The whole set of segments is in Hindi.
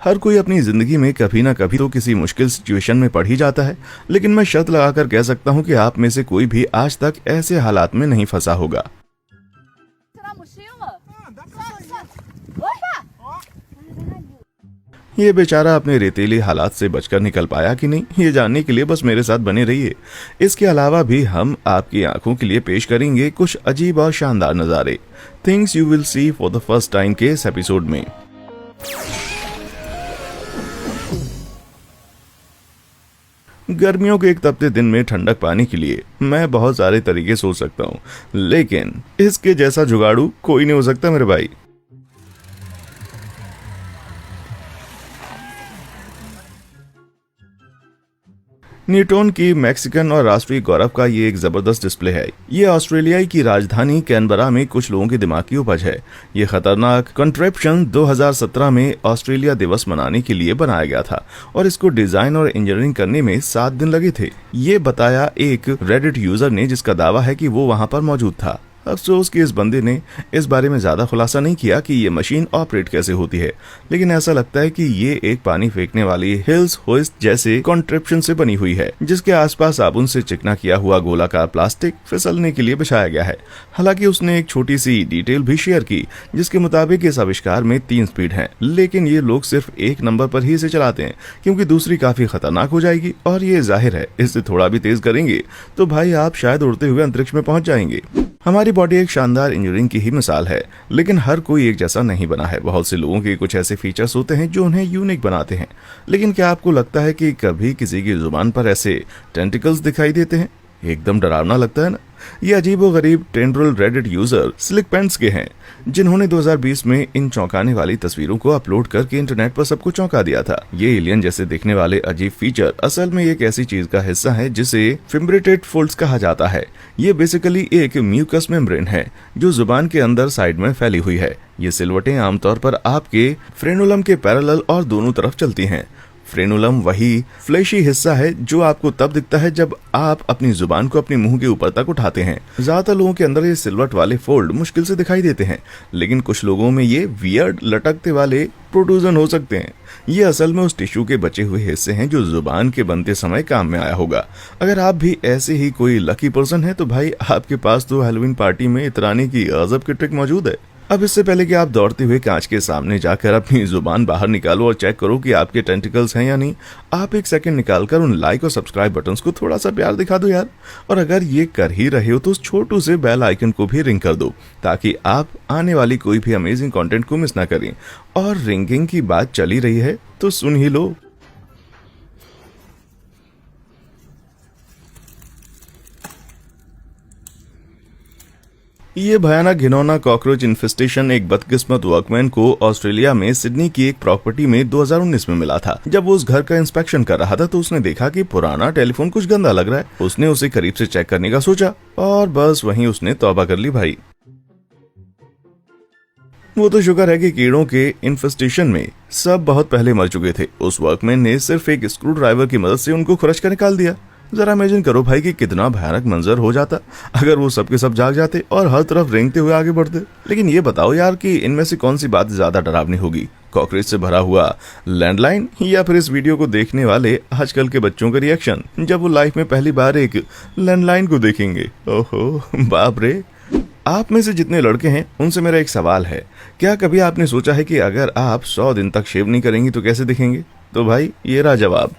हर कोई अपनी जिंदगी में कभी ना कभी तो किसी मुश्किल सिचुएशन में पड़ ही जाता है, लेकिन मैं शर्त लगाकर कह सकता हूँ कि आप में से कोई भी आज तक ऐसे हालात में नहीं फंसा होगा। ये बेचारा अपने रेतीले हालात से बचकर निकल पाया कि नहीं, ये जानने के लिए बस मेरे साथ बने रहिए। इसके अलावा भी हम आपकी आंखों के लिए पेश करेंगे कुछ अजीब और शानदार नज़ारे, things you will see for the first time के इस एपिसोड में। गर्मियों के एक तपते दिन में ठंडक पाने के लिए मैं बहुत सारे तरीके सोच सकता हूँ, लेकिन इसके जैसा जुगाड़ू कोई नहीं हो सकता मेरे भाई। न्यूटन की मैक्सिकन और राष्ट्रीय गौरव का ये एक जबरदस्त डिस्प्ले है। ये ऑस्ट्रेलियाई की राजधानी कैनबरा में कुछ लोगों के दिमाग की उपज है। ये खतरनाक कॉन्ट्रैप्शन 2017 में ऑस्ट्रेलिया दिवस मनाने के लिए बनाया गया था और इसको डिजाइन और इंजीनियरिंग करने में 7 दिन लगे थे। ये बताया एक रेडिट यूजर ने, जिसका दावा है कि वो वहां पर मौजूद था। अफसोस कि इस बंदे ने इस बारे में ज्यादा खुलासा नहीं किया कि ये मशीन ऑपरेट कैसे होती है, लेकिन ऐसा लगता है कि ये एक पानी फेंकने वाली हिल्स होइस्ट जैसे कॉन्ट्रैप्शन से बनी हुई है, जिसके आसपास साबुन से चिकना किया हुआ गोलाकार प्लास्टिक फिसलने के लिए बिछाया गया है। हालांकि उसने एक छोटी सी डिटेल भी शेयर की, जिसके मुताबिक इस आविष्कार में 3 स्पीड है, लेकिन ये लोग सिर्फ एक नंबर पर ही इसे चलाते हैं क्योंकि दूसरी काफी खतरनाक हो जाएगी, और ये जाहिर है इसे थोड़ा भी तेज करेंगे तो भाई आप शायद उड़ते हुए अंतरिक्ष में पहुंच जाएंगे। हमारी बॉडी एक शानदार इंजीनियरिंग की ही मिसाल है, लेकिन हर कोई एक जैसा नहीं बना है। बहुत से लोगों के कुछ ऐसे फीचर्स होते हैं जो उन्हें यूनिक बनाते हैं। लेकिन क्या आपको लगता है कि कभी किसी की जुबान पर ऐसे टेंटिकल्स दिखाई देते हैं? एकदम डरावना लगता है ना। ये अजीबोगरीब टेंड्रल रेडिट यूजर स्लिक पेंट्स के हैं, जिन्होंने 2020 में इन चौंकाने वाली तस्वीरों को अपलोड करके इंटरनेट पर सबको चौंका दिया था। ये एलियन जैसे दिखने वाले अजीब फीचर असल में एक ऐसी चीज का हिस्सा है जिसे फिम्ब्रेटेड फोल्ड्स कहा जाता है। ये बेसिकली एक म्यूकस मेम्ब्रेन है जो जुबान के अंदर साइड में फैली हुई है। ये सिलवटें आमतौर पर आपके फ्रेनुलम के पैरेलल और दोनों तरफ चलती हैं। फ्रेनुलम वही फ्लैशी हिस्सा है जो आपको तब दिखता है जब आप अपनी जुबान को अपने मुंह के ऊपर तक उठाते हैं। ज्यादातर लोगों के अंदर ये सिलवट वाले फोल्ड मुश्किल से दिखाई देते हैं, लेकिन कुछ लोगों में ये वियर्ड लटकते वाले प्रोट्रूजन हो सकते हैं। ये असल में उस टिश्यू के बचे हुए हिस्से हैं जो जुबान के बनते समय काम में आया होगा। अगर आप भी ऐसे ही कोई लकी पर्सन है तो भाई आपके पास तो हैलोवीन पार्टी में इतराने की गजब की ट्रिक मौजूद है। अब इससे पहले कि आप दौड़ते हुए कांच के सामने जाकर अपनी जुबान बाहर निकालो और चेक करो कि आपके टेंटिकल्स हैं या नहीं, आप एक सेकंड निकालकर उन लाइक और सब्सक्राइब बटन्स को थोड़ा सा प्यार दिखा दो यार। और अगर ये कर ही रहे हो तो उस छोटू से बेल आइकन को भी रिंग कर दो, ताकि आप आने वाली कोई भी अमेजिंग कंटेंट को मिस ना करें। और रिंगिंग की बात चली रही है तो सुन ही लो। ये भयानक घिनौना कॉकरोच इन्फेस्टेशन एक बदकिस्मत वर्कमैन को ऑस्ट्रेलिया में सिडनी की एक प्रॉपर्टी में 2019 में मिला था। जब वो उस घर का इंस्पेक्शन कर रहा था तो उसने देखा कि पुराना टेलीफोन कुछ गंदा लग रहा है। उसने उसे करीब से चेक करने का सोचा और बस वहीं उसने तौबा कर ली भाई। वो तो शुक्र है कि कीड़ों के इन्फेस्टेशन में सब बहुत पहले मर चुके थे। उस वर्कमैन ने सिर्फ एक स्क्रू ड्राइवर की मदद से उनको खुरच कर निकाल दिया। जरा इमेजिन करो भाई कि कितना भयानक मंजर हो जाता अगर वो सब के सब जाग जाते और हर तरफ रेंगते हुए आगे बढ़ते। लेकिन ये बताओ यार कि इनमें से कौन सी बात ज्यादा डरावनी होगी, कॉकरोच से भरा हुआ लैंडलाइन या फिर इस वीडियो को देखने वाले आजकल के बच्चों का रिएक्शन जब वो लाइफ में पहली बार एक लैंडलाइन को देखेंगे? ओहो बाप रे। आप में से जितने लड़के हैं उनसे मेरा एक सवाल है, क्या कभी आपने सोचा है कि अगर आप 100 दिन तक शेव नहीं करेंगे तो कैसे दिखेंगे? तो भाई ये रहा जवाब।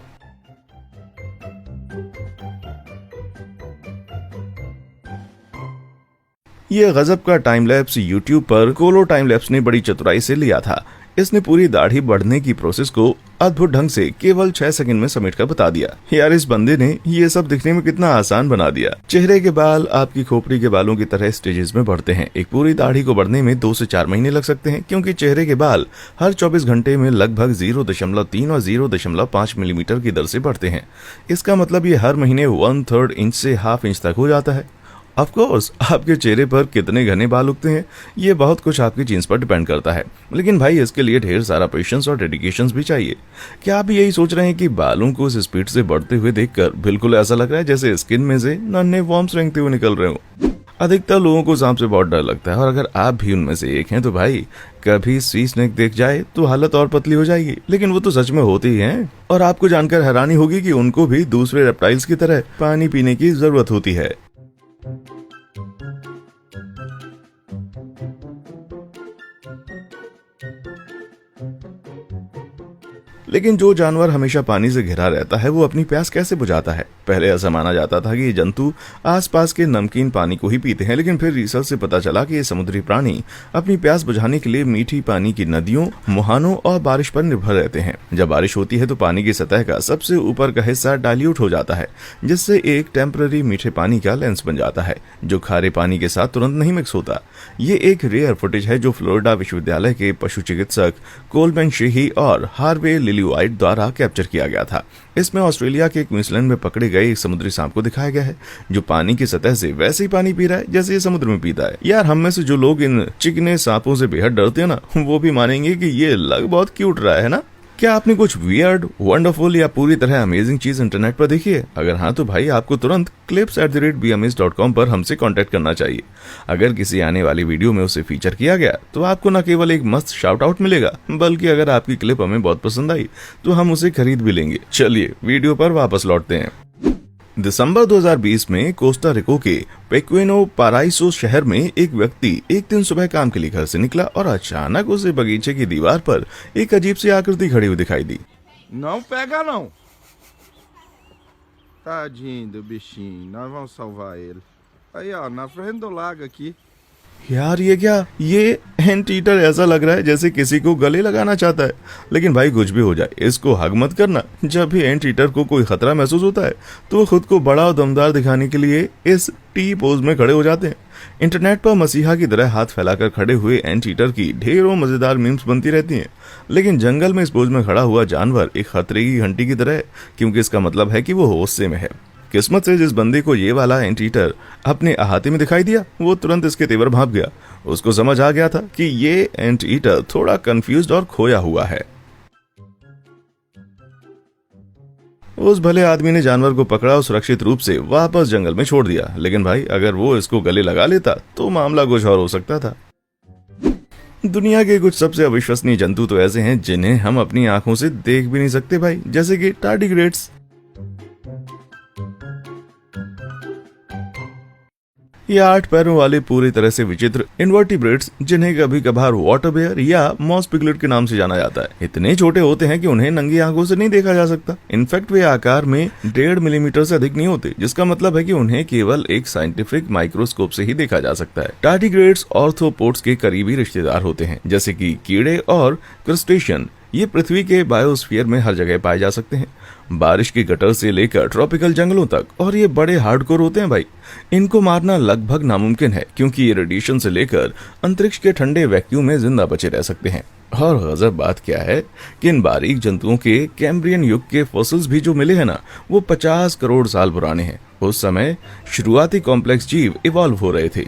ये गजब का टाइम लैप्स यूट्यूब पर कोलो टाइम लैप्स ने बड़ी चतुराई से लिया था। इसने पूरी दाढ़ी बढ़ने की प्रोसेस को अद्भुत ढंग से केवल 6 सेकंड में समेट कर बता दिया। यार इस बंदे ने ये सब दिखने में कितना आसान बना दिया। चेहरे के बाल आपकी खोपड़ी के बालों की तरह स्टेजेस में बढ़ते हैं। एक पूरी दाढ़ी को बढ़ने में 2 से 4 महीने लग सकते हैं, क्योंकि चेहरे के बाल हर 24 घंटे में लगभग 0.3 और 0.5 मिलीमीटर की दर से बढ़ते हैं। इसका मतलब ये हर महीने 1/3 इंच से ½ इंच तक हो जाता है। ऑफ कोर्स आपके चेहरे पर कितने घने बाल उगते हैं ये बहुत कुछ आपकी जीन्स पर डिपेंड करता है, लेकिन भाई इसके लिए ढेर सारा पेशेंस और डेडिकेशन भी चाहिए। क्या आप यही सोच रहे हैं कि बालों को इस स्पीड से बढ़ते हुए देखकर बिल्कुल ऐसा लग रहा है जैसे स्किन में से नन्हे वॉर्म्स रेंगते हुए निकल रहे हो? अधिकतर लोगों को सांप से बहुत डर लगता है और अगर आप भी उनमें से एक हैं तो भाई कभी सी स्नेक देख जाए तो हालत और पतली हो जाएगी। लेकिन वो तो सच में होते ही हैं और आपको जानकर हैरानी होगी कि उनको भी दूसरे रेप्टाइल्स की तरह पानी पीने की जरूरत होती है। लेकिन जो जानवर हमेशा पानी से घिरा रहता है वो अपनी प्यास कैसे बुझाता है? पहले ऐसा माना जाता था कि ये जंतु आसपास के नमकीन पानी को ही पीते हैं, लेकिन फिर रिसर्च से पता चला कि ये समुद्री प्राणी अपनी प्यास बुझाने के लिए मीठी पानी की नदियों, मुहानों और बारिश पर निर्भर रहते हैं। जब बारिश होती है तो पानी की सतह का सबसे ऊपर का हिस्सा डाइल्यूट हो जाता है, जिससे एक टेम्पररी मीठे पानी का लेंस बन जाता है जो खारे पानी के साथ तुरंत नहीं मिक्स होता। ये एक रेयर फुटेज है जो फ्लोरिडा विश्वविद्यालय के पशु चिकित्सक कोलमैन शेही और हार्वे लिलीवाइट द्वारा कैप्चर किया गया था। इसमें ऑस्ट्रेलिया के क्वींसलैंड में पकड़े गए एक समुद्री सांप को दिखाया गया है जो पानी की सतह से वैसे ही पानी पी रहा है जैसे ये समुद्र में पीता है। यार, हम में से जो लोग इन चिकने सांपों से बेहद डरते हैं ना, वो भी मानेंगे कि ये लग बहुत क्यूट रहा है ना। क्या आपने कुछ वियर्ड, वंडरफुल या पूरी तरह अमेजिंग चीज इंटरनेट पर देखी है? अगर हाँ तो भाई आपको तुरंत clips@bms.com पर हमसे कांटेक्ट करना चाहिए। अगर किसी आने वाली वीडियो में उसे फीचर किया गया तो आपको न केवल एक मस्त शाउट आउट मिलेगा, बल्कि अगर आपकी क्लिप हमें बहुत पसंद आई तो हम उसे खरीद भी लेंगे। चलिए वीडियो पर वापस लौटते हैं। दिसंबर 2020 में कोस्टा रिको के पेक्वेनो पाराइसो शहर में एक व्यक्ति एक दिन सुबह काम के लिए घर से निकला और अचानक उसे बगीचे की दीवार पर एक अजीब सी आकृति खड़ी हुई दिखाई दी। Não pega não. Tadinho do bichinho, nós vamos salvar ele. Aí ó, na frente do lago aqui. यार ये क्या? ये एंट ईटर ऐसा लग रहा है जैसे किसी को गले लगाना चाहता है। लेकिन भाई कुछ भी हो जाए, इसको हग मत करना। जब भी एंट ईटर को कोई खतरा महसूस होता है तो वो खुद को बड़ा और दमदार दिखाने के लिए इस टी पोज में खड़े हो जाते हैं। इंटरनेट पर मसीहा की तरह हाथ फैलाकर खड़े हुए एंट ईटर की ढेरों मजेदार मीम्स बनती रहती हैं। लेकिन जंगल में इस पोज में खड़ा हुआ जानवर एक खतरे की घंटी की तरह है, क्योंकि इसका मतलब है कि वो होश में है। किस्मत से जिस बंदे को ये वाला एंट ईटर अपने अहाते में दिखाई दिया वो तुरंत इसके तेवर भाप गया। उसको समझ आ गया था कि ये एंट ईटर थोड़ा कंफ्यूज्ड और खोया हुआ है। उस भले आदमी ने जानवर को पकड़ा और सुरक्षित रूप से वापस जंगल में छोड़ दिया। लेकिन भाई अगर वो इसको गले लगा लेता तो मामला कुछ और हो सकता था। दुनिया के कुछ सबसे अविश्वसनीय जंतु तो ऐसे हैं जिन्हें हम अपनी आंखों से देख भी नहीं सकते भाई, जैसे कि टार्डिग्रेड्स। ये 8 पैरों वाले पूरी तरह से विचित्र इनवर्टिब्रेट्स, जिन्हें कभी कभार वाटर बेयर या मॉस पिगलेट के नाम से जाना जाता है, इतने छोटे होते हैं कि उन्हें नंगी आंखों से नहीं देखा जा सकता। इनफैक्ट वे आकार में 1.5 मिलीमीटर से अधिक नहीं होते, जिसका मतलब है कि उन्हें केवल एक साइंटिफिक माइक्रोस्कोप से ही देखा जा सकता है। टार्डिग्रेड्स ऑर्थ्रोपोड्स के करीबी रिश्तेदार होते हैं, जैसे कि कीड़े और क्रस्टेशियन। ये पृथ्वी के बायोस्फीयर में हर जगह पाए जा सकते हैं, बारिश के गटर से लेकर ट्रॉपिकल जंगलों तक, और ये बड़े हार्डकोर होते हैं भाई। इनको मारना लगभग नामुमकिन है क्योंकि ये रेडिएशन से लेकर अंतरिक्ष के ठंडे वैक्यूम में जिंदा बचे रह सकते हैं। और गजब बात क्या है कि इन बारीक जंतुओं के कैम्ब्रियन युग के फॉसिल्स भी जो मिले हैं ना, वो 50 करोड़ साल पुराने हैं। उस समय शुरुआती कॉम्प्लेक्स जीव इवॉल्व हो रहे थे।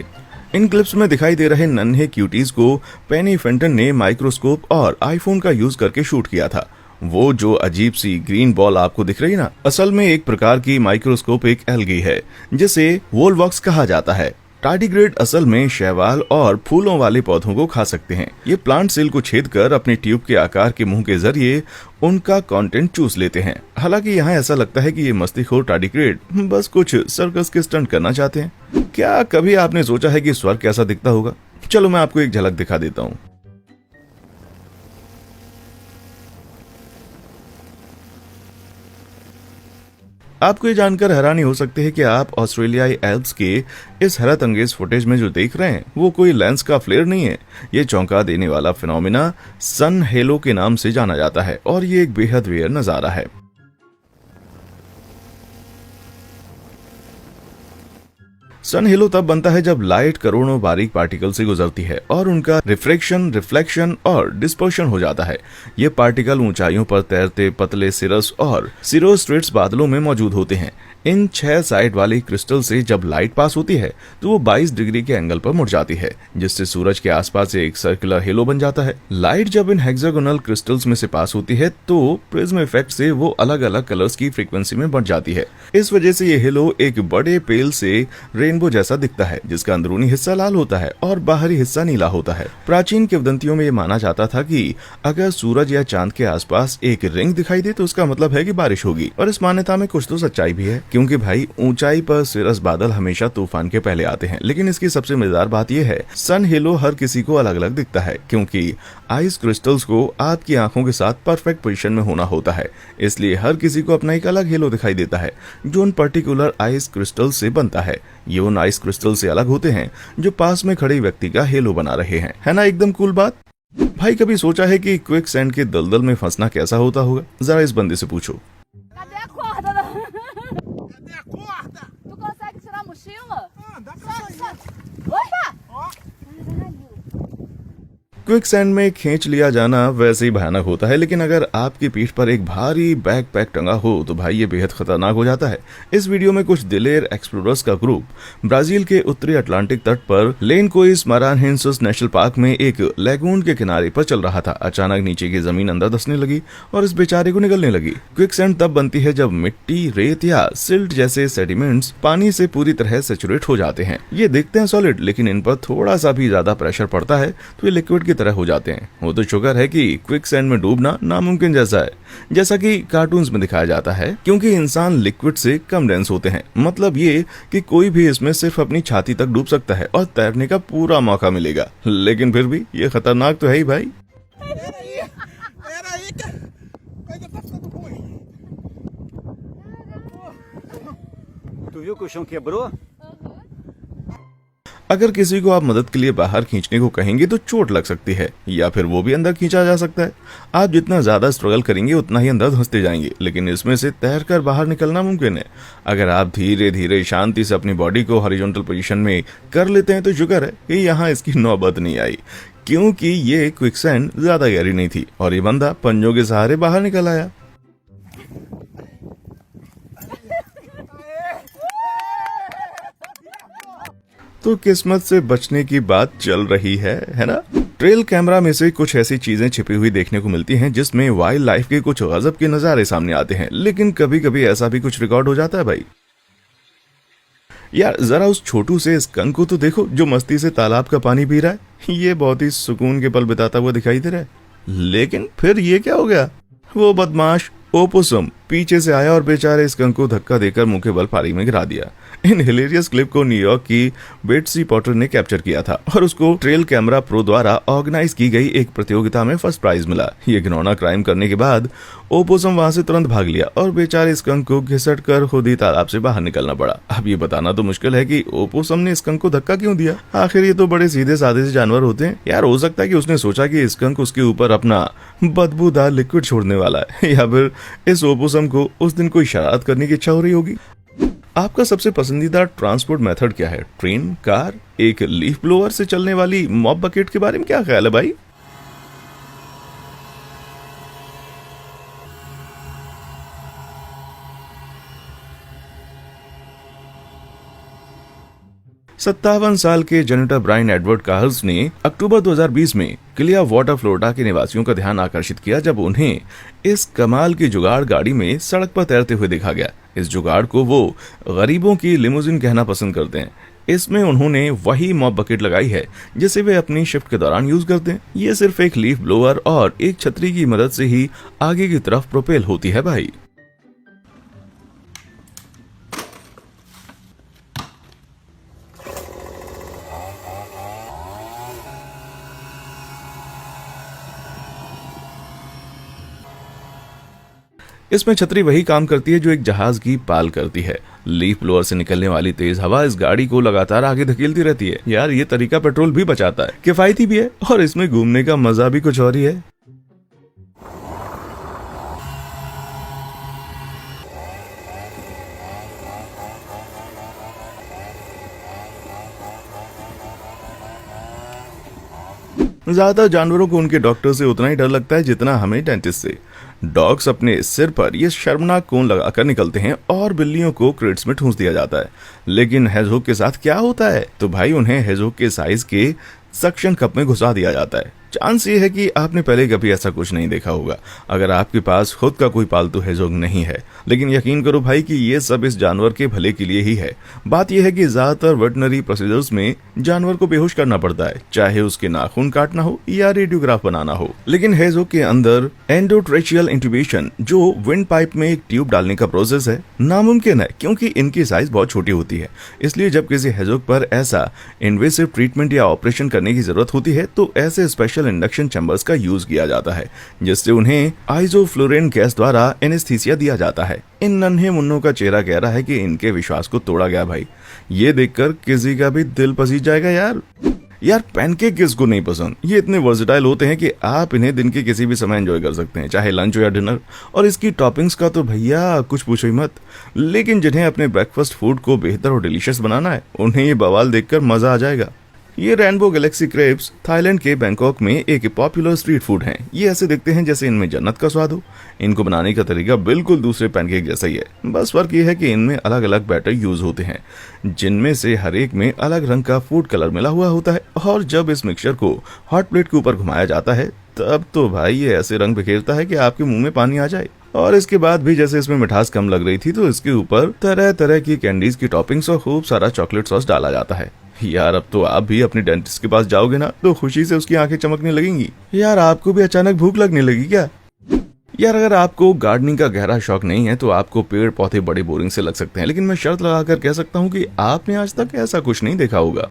इन क्लिप्स में दिखाई दे रहे नन्हे क्यूटीज को पेनी फेंटन ने माइक्रोस्कोप और आईफोन का यूज करके शूट किया था। वो जो अजीब सी ग्रीन बॉल आपको दिख रही ना, असल में एक प्रकार की माइक्रोस्कोपिक एल्गी है जिसे वोलवॉक्स कहा जाता है। टार्डिग्रेड असल में शैवाल और फूलों वाले पौधों को खा सकते हैं। ये प्लांट सेल को छेद कर अपने ट्यूब के आकार के मुंह के जरिए उनका कंटेंट चूस लेते हैं। हालांकि यहाँ ऐसा लगता है कि ये मस्तीखोर टार्डिग्रेड बस कुछ सर्कस के स्टंट करना चाहते हैं। क्या कभी आपने सोचा है कि स्वर्ग कैसा दिखता होगा? चलो मैं आपको एक झलक दिखा देता हूँ। आपको ये जानकर हैरानी हो सकती है कि आप ऑस्ट्रेलियाई एल्प्स के इस हैरत अंगेज फुटेज में जो देख रहे हैं वो कोई लेंस का फ्लेयर नहीं है। ये चौंका देने वाला फिनोमिना सन हेलो के नाम से जाना जाता है और ये एक बेहद रेयर नजारा है। सन हेलो तब बनता है जब लाइट करोड़ों बारीक पार्टिकल से गुजरती है और उनका रिफ्रैक्शन, रिफ्लेक्शन और डिस्पर्शन हो जाता है। ये पार्टिकल ऊंचाइयों पर तैरते पतले सिरस और सिरोस्ट्रेट्स बादलों में मौजूद होते हैं। इन 6 साइड वाली क्रिस्टल से जब लाइट पास होती है तो वो 22 डिग्री के एंगल पर मुड़ जाती है, जिससे सूरज के आसपास एक सर्कुलर हेलो बन जाता है। लाइट जब इन हेक्सागोनल क्रिस्टल्स में से पास होती है तो प्रिज्म इफेक्ट से वो अलग अलग कलर्स की फ्रीक्वेंसी में बढ़ जाती है। इस वजह से ये हेलो एक बड़े पेल से रेनबो जैसा दिखता है, जिसका अंदरूनी हिस्सा लाल होता है और बाहरी हिस्सा नीला होता है। प्राचीन किंवदंतियों में ये माना जाता था कि अगर सूरज या चांद के आसपास एक रिंग दिखाई दे तो उसका मतलब है कि बारिश होगी, और इस मान्यता में कुछ तो सच्चाई भी है, क्योंकि भाई ऊंचाई पर सिरस बादल हमेशा तूफान के पहले आते हैं। लेकिन इसकी सबसे मजेदार बात यह है, सन हेलो हर किसी को अलग अलग दिखता है, क्योंकि आइस क्रिस्टल्स को आपकी आंखों के साथ परफेक्ट पोजीशन में होना होता है, इसलिए हर किसी को अपना एक अलग हेलो दिखाई देता है जो उन पर्टिकुलर आइस क्रिस्टल से बनता है। ये उन आइस क्रिस्टल से अलग होते हैं जो पास में खड़े व्यक्ति का हेलो बना रहे हैं। है ना एकदम कूल बात। भाई कभी सोचा है कि क्विक सैंड के दलदल में फंसना कैसा होता होगा? जरा इस बंदे से पूछो। Cadê a corda? Cadê a corda? Tu consegue tirar a mochila? Dá pra sair. Opa! Quick sand में खींच लिया जाना वैसे ही भयानक होता है, लेकिन अगर आपकी पीठ पर एक भारी बैकपैक टंगा हो तो भाई ये बेहद खतरनाक हो जाता है। इस वीडियो में कुछ दिलेर एक्सप्लोरर्स का ग्रुप ब्राजील के उत्तरी अटलांटिक तट पर लेनकोइस मारानहेंसिस नेशनल पार्क में एक लैगून के किनारे पर चल रहा था। अचानक नीचे की जमीन अंदर धंसने लगी और इस बेचारे को निगलने लगी। क्विक सैंड तब बनती है जब मिट्टी, रेत या सिल्ट जैसे सेडिमेंट्स पानी से पूरी तरह सेचुरेट हो जाते हैं। ये दिखते हैं सॉलिड, लेकिन इन पर थोड़ा सा भी ज्यादा प्रेशर पड़ता है तो ये लिक्विड की तरह हो जाते हैं। वो तो शुक्र है कि क्विक सैंड में डूबना नामुमकिन जैसा है, जैसा कि कार्टून्स में दिखाया जाता है, क्योंकि इंसान लिक्विड से कम डेंस होते हैं। मतलब ये कि कोई भी इसमें सिर्फ अपनी छाती तक डूब सकता है और तैरने का पूरा मौका मिलेगा। लेकिन फिर भी ये खतरनाक तो है ही भाई। Peraí, que coisa tá ficando ruim. Tu viu que o chão quebrou? अगर किसी को आप मदद के लिए बाहर खींचने को कहेंगे तो चोट लग सकती है, या फिर वो भी अंदर खींचा जा सकता है। आप जितना ज्यादा स्ट्रगल करेंगे उतना ही अंदर धंसते जाएंगे, लेकिन इसमें से तैरकर बाहर निकलना मुमकिन है। अगर आप धीरे धीरे शांति से अपनी बॉडी को हॉरिजॉन्टल पोजीशन में कर लेते हैं तो शुक्र है कि यहाँ इसकी नौबत नहीं आई, क्योंकि ये क्विकसैंड ज्यादा गहरी नहीं थी और ये बंदा पंजों के सहारे बाहर निकल आया। तो किस्मत से बचने की बात चल रही है ना। ट्रेल कैमरा में से कुछ ऐसी चीजें छिपी हुई देखने को मिलती हैं जिसमें वाइल्ड लाइफ के कुछ गजब के नजारे सामने आते हैं, लेकिन कभी कभी ऐसा भी कुछ रिकॉर्ड हो जाता है भाई। यार जरा उस छोटू से स्कंक को तो देखो जो मस्ती से तालाब का पानी पी रहा है। ये बहुत ही सुकून के पल बिताता हुआ दिखाई दे रहा है, लेकिन फिर ये क्या हो गया? वो बदमाश ओपोसम पीछे से आया और बेचारे स्कंक को धक्का देकर मुंह के बल पानी में गिरा दिया। इन हिलेरियस क्लिप को न्यूयॉर्क की बेट्सी पॉटर ने कैप्चर किया था और उसको ट्रेल कैमरा प्रो द्वारा ऑर्गेनाइज की गई एक प्रतियोगिता में फर्स्ट प्राइज मिला। ये घिनौना क्राइम करने के बाद ओपोसम वहां से तुरंत भाग लिया और बेचारे स्कंक को घिसट कर खुद ही तालाब से बाहर निकलना पड़ा। अब ये बताना तो मुश्किल है कि ओपोसम ने स्कंक को धक्का क्यों दिया। आखिर ये तो बड़े सीधे साधे से जानवर होते हैं यार। हो सकता है कि उसने सोचा कि स्कंक उसके ऊपर अपना बदबूदार लिक्विड छोड़ने वाला है, या फिर इस ओपोसम को उस दिन कोई शरारत करने की इच्छा हो रही होगी। आपका सबसे पसंदीदा ट्रांसपोर्ट मेथड क्या है? ट्रेन, कार, एक लीफ ब्लोअर से चलने वाली मॉप बकेट के बारे में क्या ख्याल है भाई? सत्तावन साल के जेनिटर ब्रायन एडवर्ड कार्ल्स ने अक्टूबर 2020 में क्लियर वाटर फ्लोरिडा के निवासियों का ध्यान आकर्षित किया जब उन्हें इस कमाल की जुगाड़ गाड़ी में सड़क पर तैरते हुए देखा गया। इस जुगाड़ को वो गरीबों की लिमोजिन कहना पसंद करते हैं। इसमें उन्होंने वही मॉप बकेट लगाई है जिसे वे अपनी शिफ्ट के दौरान यूज करते हैं। ये सिर्फ एक लीफ ब्लोअर और एक छतरी की मदद से ही आगे की तरफ प्रोपेल होती है भाई। इसमें छतरी वही काम करती है जो एक जहाज की पाल करती है। लीफ ब्लोअर से निकलने वाली तेज हवा इस गाड़ी को लगातार आगे धकेलती रहती है। यार ये तरीका पेट्रोल भी बचाता है, किफायती भी है और इसमें घूमने का मजा भी कुछ और ही है। ज्यादातर जानवरों को उनके डॉक्टर से उतना ही डर लगता है जितना हमें डेंटिस्ट से। डॉग्स अपने सिर पर ये शर्मनाक कोन लगाकर निकलते हैं और बिल्लियों को क्रेट्स में ठूंस दिया जाता है। लेकिन हेजहोग के साथ क्या होता है? तो भाई उन्हें हेजहोग के साइज के सक्शन कप में घुसा दिया जाता है। चांस ये है कि आपने पहले कभी ऐसा कुछ नहीं देखा होगा अगर आपके पास खुद का कोई पालतू हेजहोग नहीं है, लेकिन यकीन करो भाई कि ये सब इस जानवर के भले के लिए ही है। बात यह है कि ज्यादातर वेटनरी प्रोसीजर्स में जानवर को बेहोश करना पड़ता है, चाहे उसके नाखून काटना हो या रेडियोग्राफ बनाना हो। लेकिन हेजहोग के अंदर एंडोट्रेचियल इंट्यूबेशन, जो विंड पाइप में एक ट्यूब डालने का प्रोसेस है, नामुमकिन है क्योंकि इनकी साइज बहुत छोटी होती है। इसलिए जब किसी हेजहोग पर ऐसा इन्वेसिव ट्रीटमेंट या ऑपरेशन करने की जरूरत होती है तो ऐसे स्पेशल इंडक्शन चैम्बर्स का यूज किया जाता है, जिससे उन्हें आइसोफ्लोरेन गैस द्वारा एनेस्थीसिया दिया जाता है। इन नन्हे मुन्नों का चेहरा कह रहा है कि इनके विश्वास को तोड़ा गया भाई। ये देखकर किसी का भी दिल पसीज जाएगा यार पैनकेक किसको नहीं पसंद। ये इतने वर्सेटाइल होते हैं कि आप इन्हें दिन के किसी भी समय एंजॉय कर सकते हैं, चाहे लंच हो या डिनर। और इसकी टॉपिंग्स का तो भैया कुछ पूछो ही मत। लेकिन जिन्हें अपने ब्रेकफास्ट फूड को बेहतर और डिलीशियस बनाना है, उन्हें ये बवाल देखकर मजा आ जाएगा। ये रेनबो गैलेक्सी क्रेप्स थाईलैंड के बैंकॉक में एक पॉपुलर स्ट्रीट फूड हैं। ये ऐसे दिखते हैं जैसे इनमें जन्नत का स्वाद हो। इनको बनाने का तरीका बिल्कुल दूसरे पैनकेक जैसा ही है, बस फर्क ये है कि इनमें अलग अलग बैटर यूज होते हैं, जिनमें से हर एक में अलग रंग का फूड कलर मिला हुआ होता है। और जब इस मिक्सचर को हॉट प्लेट के ऊपर घुमाया जाता है तब तो भाई ये ऐसे रंग बिखेरता है कि आपके मुंह में पानी आ जाए। और इसके बाद भी जैसे इसमें मिठास कम लग रही थी तो इसके ऊपर तरह तरह की कैंडीज की टॉपिंग्स और खूब सारा चॉकलेट सॉस डाला जाता है। यार अब तो आप भी अपने डेंटिस्ट के पास जाओगे ना तो खुशी से उसकी आंखें चमकने लगेंगी। यार आपको भी अचानक भूख लगने लगी क्या? यार अगर आपको गार्डनिंग का गहरा शौक नहीं है तो आपको पेड़ पौधे बड़े बोरिंग से लग सकते हैं, लेकिन मैं शर्त लगाकर कह सकता हूँ कि आपने आज तक ऐसा कुछ नहीं देखा होगा।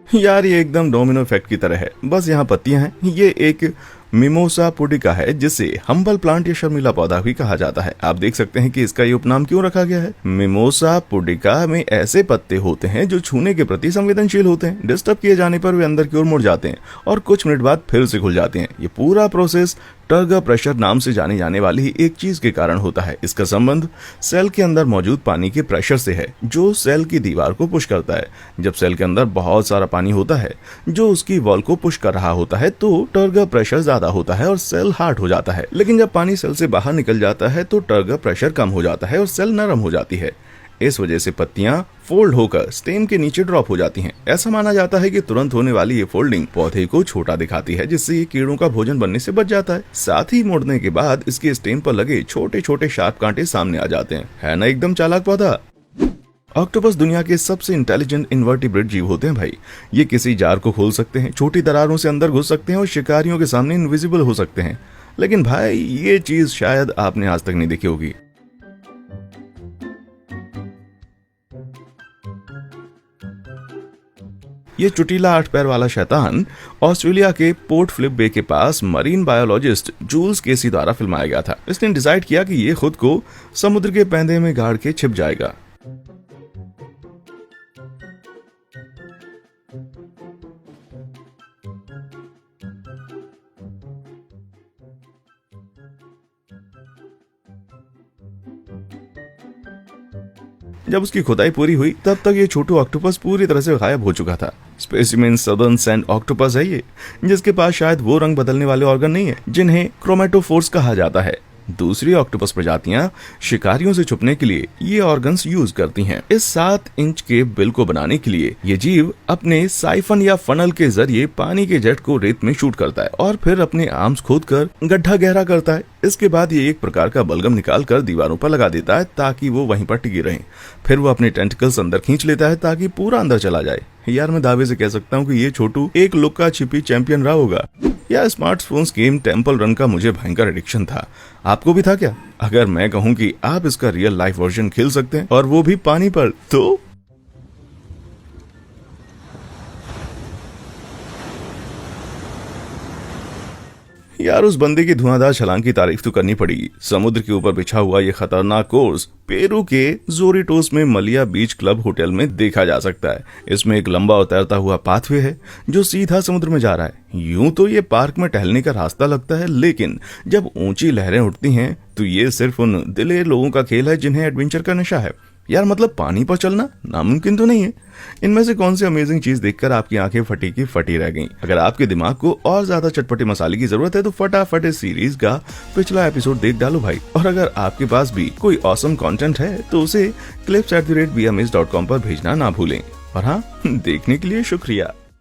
यार ये एकदम डोमिनो इफेक्ट की तरह है, बस यहाँ पत्तियां हैं। ये एक मिमोसा पुडिका है, जिसे हम्बल प्लांट या शर्मीला पौधा भी कहा जाता है। आप देख सकते हैं कि इसका ये उपनाम क्यों रखा गया है। मिमोसा पुडिका में ऐसे पत्ते होते हैं जो छूने के प्रति संवेदनशील होते हैं। डिस्टर्ब किए जाने पर वे अंदर की ओर मुड़ जाते हैं और कुछ मिनट बाद फिर से खुल जाते हैं। ये पूरा प्रोसेस टर्गर प्रेशर नाम से जाने जाने वाली एक चीज के कारण होता है। इसका संबंध सेल के अंदर मौजूद पानी के प्रेशर से है, जो सेल की दीवार को पुश करता है। जब सेल के अंदर बहुत सारा पानी होता है जो उसकी वॉल को पुश कर रहा होता है तो टर्गर प्रेशर ज्यादा होता है और सेल हार्ड हो जाता है। लेकिन जब पानी सेल से बाहर निकल जाता है तो टर्गर प्रेशर कम हो जाता है और सेल नरम हो जाती है। इस वजह से पत्तियां फोल्ड होकर स्टेम के नीचे ड्रॉप हो जाती हैं। ऐसा माना जाता है कि तुरंत होने वाली ये फोल्डिंग पौधे को छोटा दिखाती है, जिससे ये कीड़ों का भोजन बनने से बच जाता है। साथ ही मोड़ने के बाद इसके स्टेम पर लगे छोटे छोटे शार्प कांटे सामने आ जाते हैं। है ना एकदम चालाक पौधा। ऑक्टोपस दुनिया के सबसे इंटेलिजेंट इन्वर्टिब्रेट जीव होते हैं भाई। ये किसी जार को खोल सकते हैं, छोटी दरारों से अंदर घुस सकते हैं और शिकारियों के सामने इनविजिबल हो सकते हैं। लेकिन भाई ये चीज शायद आपने आज तक नहीं देखी होगी। ये चुटीला 8 पैर वाला शैतान ऑस्ट्रेलिया के पोर्ट फिलिप बे के पास मरीन बायोलॉजिस्ट जूल्स केसी द्वारा फिल्माया गया था। इसने डिसाइड किया कि ये खुद को समुद्र के पैंदे में गाड़ के छिप जाएगा। जब उसकी खुदाई पूरी हुई तब तक ये छोटू ऑक्टोपस पूरी तरह से गायब हो चुका था। स्पेसिमेन सदर्न सैंड ऑक्टोपस है ये, जिसके पास शायद वो रंग बदलने वाले ऑर्गन नहीं है जिन्हें क्रोमेटोफोर्स कहा जाता है। दूसरी ऑक्टोपस प्रजातियां शिकारियों से छुपने के लिए ये ऑर्गन्स यूज करती हैं। इस 7 इंच के बिल को बनाने के लिए ये जीव अपने साइफन या फनल के जरिए पानी के जेट को रेत में शूट करता है और फिर अपने आर्म्स खोदकर गड्ढा गहरा करता है। इसके बाद ये एक प्रकार का बलगम निकाल कर दीवारों पर लगा देता है ताकि वो वहीं पर टिके रहें। फिर वो अपने टेंटिकल्स अंदर खींच लेता है ताकि पूरा अंदर चला जाए। यार मैं दावे से कह सकता हूँ कि ये छोटू एक लुक्का छिपी चैंपियन रहा होगा। या स्मार्टफोन्स गेम टेम्पल रन का मुझे भयंकर एडिक्शन था। आपको भी था क्या? अगर मैं कहूँ कि आप इसका रियल लाइफ वर्जन खेल सकते हैं और वो भी पानी पर, तो यार उस बंदे की धुआंधार छलांग की तारीफ तो करनी पड़ेगी। समुद्र के ऊपर बिछा हुआ ये खतरनाक कोर्स पेरू के जोरिटोस में मलिया बीच क्लब होटल में देखा जा सकता है। इसमें एक लंबा उतरता हुआ पाथवे है जो सीधा समुद्र में जा रहा है। यूं तो ये पार्क में टहलने का रास्ता लगता है, लेकिन जब ऊंची लहरें उठती हैं तो ये सिर्फ उन दिलेर लोगों का खेल है जिन्हें एडवेंचर का नशा है। यार मतलब पानी पर चलना नामुमकिन तो नहीं है। इनमें से कौन सी अमेजिंग चीज देखकर आपकी आंखें फटी की फटी रह गईं? अगर आपके दिमाग को और ज्यादा चटपटे मसाले की जरूरत है तो फटाफट इस सीरीज का पिछला एपिसोड देख डालो भाई। और अगर आपके पास भी कोई ऑसम कंटेंट है तो उसे clips@vmiss.com पर भेजना ना भूलें। और हाँ, देखने के लिए शुक्रिया।